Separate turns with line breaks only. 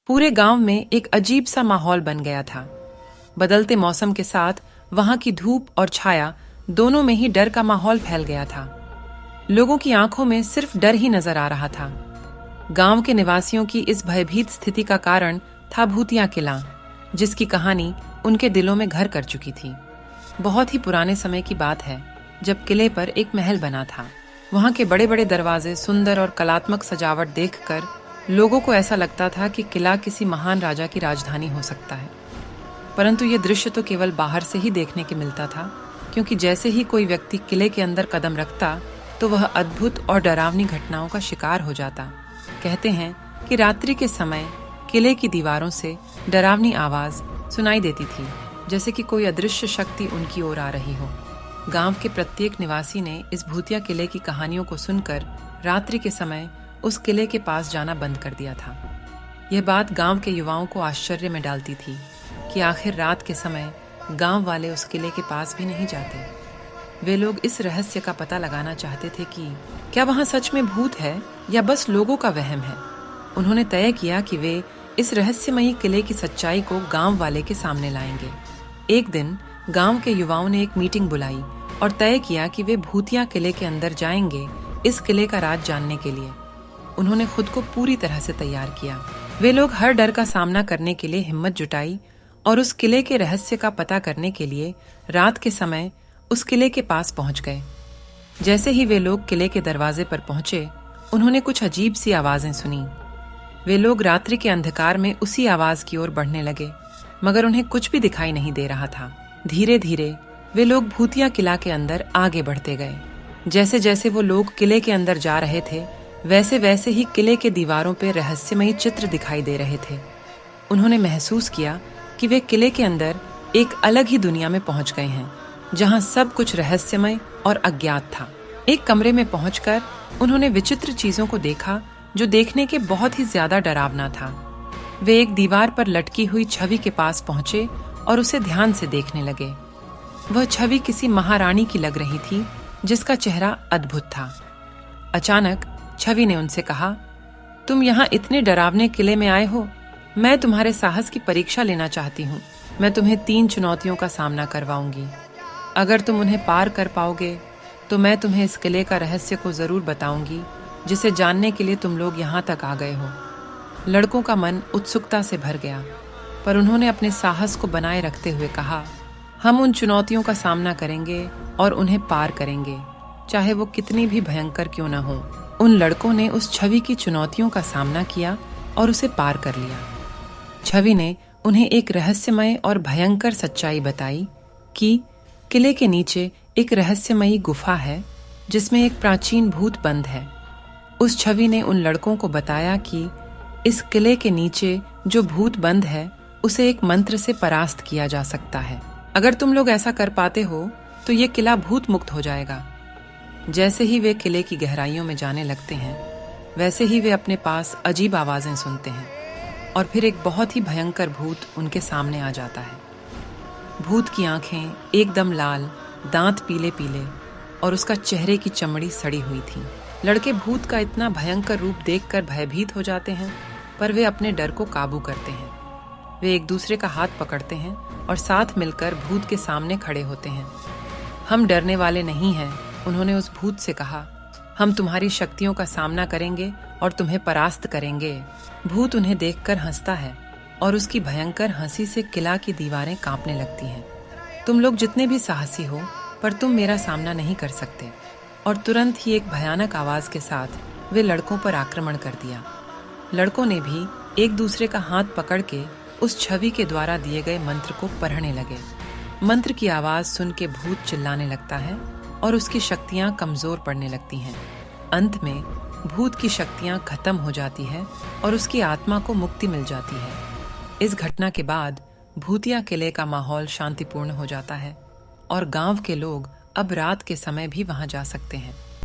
पूरे गांव में एक अजीब सा माहौल बन गया था। बदलते मौसम के साथ वहां की धूप और छाया दोनों में ही डर का माहौल फैल गया था। लोगों की आंखों में सिर्फ डर ही नजर आ रहा था। गांव के निवासियों की इस भयभीत स्थिति का कारण था भूतिया किला, जिसकी कहानी उनके दिलों में घर कर चुकी थी। बहुत ही पुराने समय की बात है, जब किले पर एक महल बना था। वहां के बड़े बड़े दरवाजे, सुंदर और कलात्मक सजावट देखकर लोगों को ऐसा लगता था कि किला किसी महान राजा की राजधानी हो सकता है। परंतु यह दृश्य तो केवल बाहर से ही देखने के मिलता था, क्योंकि जैसे ही कोई व्यक्ति किले के अंदर कदम रखता तो वह अद्भुत और डरावनी घटनाओं का शिकार हो जाता। कहते हैं कि रात्रि के समय किले की दीवारों से डरावनी आवाज सुनाई देती थी, जैसे कि कोई अदृश्य शक्ति उनकी ओर आ रही हो। गांव के प्रत्येक निवासी ने इस भूतिया किले की कहानियों को सुनकर रात्रि के समय उस किले के पास जाना बंद कर दिया था। यह बात गांव के युवाओं को आश्चर्य में डालती थी कि आखिर रात के समय गांव वाले उस किले के पास भी नहीं जाते। वे लोग इस रहस्य का पता लगाना चाहते थे कि क्या वहां सच में भूत है या बस लोगों का वहम है। उन्होंने तय किया कि वे इस रहस्यमयी किले की सच्चाई को गांव वाले के सामने लाएंगे। एक दिन गांव के युवाओं ने एक मीटिंग बुलाई और तय किया कि वे भूतिया किले के अंदर जाएंगे इस किले का राज जानने के लिए। उन्होंने खुद को पूरी तरह से तैयार किया। वे लोग हर डर का सामना करने के लिए हिम्मत जुटाई और उस किले के रहस्य का पता करने के लिए रात के समय उस किले के पास पहुंच गए। जैसे ही वे लोग किले के दरवाजे पर पहुंचे, उन्होंने कुछ अजीब सी आवाजें सुनी। वे लोग रात्रि के अंधकार में उसी आवाज की ओर बढ़ने लगे, मगर उन्हें कुछ भी दिखाई नहीं दे रहा था। धीरे धीरे वे लोग भूतिया किला के अंदर आगे बढ़ते गए। जैसे जैसे वो लोग किले के अंदर जा रहे थे, वैसे वैसे ही किले के दीवारों पर रहस्यमयी चित्र दिखाई दे रहे थे। उन्होंने महसूस किया कि वे किले के अंदर एक अलग ही दुनिया में पहुंच गए हैं, जहां सब कुछ रहस्यमय और अज्ञात था। एक कमरे में पहुंचकर उन्होंने विचित्र चीजों को देखा, जो देखने के बहुत ही ज्यादा डरावना था। वे एक दीवार पर लटकी हुई छवि के पास पहुंचे और उसे ध्यान से देखने लगे। वह छवि किसी महारानी की लग रही थी, जिसका चेहरा अद्भुत था। अचानक छवि ने उनसे कहा, तुम यहाँ इतने डरावने किले में आए हो? मैं तुम्हारे साहस की परीक्षा लेना चाहती हूँ। मैं तुम्हें 3 चुनौतियों का सामना करवाऊंगी। अगर तुम उन्हें पार कर पाओगे तो मैं तुम्हें इस किले का रहस्य को जरूर बताऊंगी, जिसे जानने के लिए तुम लोग यहाँ तक आ गए हो। लड़कों का मन उत्सुकता से भर गया, पर उन्होंने अपने साहस को बनाए रखते हुए कहा, हम उन चुनौतियों का सामना करेंगे और उन्हें पार करेंगे, चाहे वो कितनी भी भयंकर क्यों न हो। उन लड़कों ने उस छवि की चुनौतियों का सामना किया और उसे पार कर लिया। छवि ने उन्हें एक रहस्यमय और भयंकर सच्चाई बताई कि किले के नीचे एक रहस्यमयी गुफा है, जिसमें एक प्राचीन भूत बंद है। उस छवि ने उन लड़कों को बताया कि इस किले के नीचे जो भूत बंद है, उसे एक मंत्र से परास्त किया जा सकता है। अगर तुम लोग ऐसा कर पाते हो तो ये किला भूत मुक्त हो जाएगा। जैसे ही वे किले की गहराइयों में जाने लगते हैं, वैसे ही वे अपने पास अजीब आवाजें सुनते हैं और फिर एक बहुत ही भयंकर भूत उनके सामने आ जाता है। भूत की आंखें एकदम लाल, दांत पीले पीले और उसका चेहरे की चमड़ी सड़ी हुई थी। लड़के भूत का इतना भयंकर रूप देखकर भयभीत हो जाते हैं, पर वे अपने डर को काबू करते हैं। वे एक दूसरे का हाथ पकड़ते हैं और साथ मिलकर भूत के सामने खड़े होते हैं। हम डरने वाले नहीं हैं, उन्होंने उस भूत से कहा। हम तुम्हारी शक्तियों का सामना करेंगे और तुम्हें परास्त करेंगे। भूत उन्हें देखकर हंसता है और उसकी भयंकर हंसी से किला की दीवारें कांपने लगती हैं। तुम लोग जितने भी साहसी हो, पर तुम मेरा सामना नहीं कर सकते। और तुरंत ही एक भयानक आवाज के साथ वे लड़कों पर आक्रमण कर दिया। लड़कों ने भी एक दूसरे का हाथ पकड़ के उस छवि के द्वारा दिए गए मंत्र को पढ़ने लगे। मंत्र की आवाज सुन के भूत चिल्लाने लगता है और उसकी शक्तियां कमजोर पड़ने लगती हैं। अंत में भूत की शक्तियां खत्म हो जाती है और उसकी आत्मा को मुक्ति मिल जाती है। इस घटना के बाद भूतिया किले का माहौल शांतिपूर्ण हो जाता है और गांव के लोग अब रात के समय भी वहां जा सकते हैं।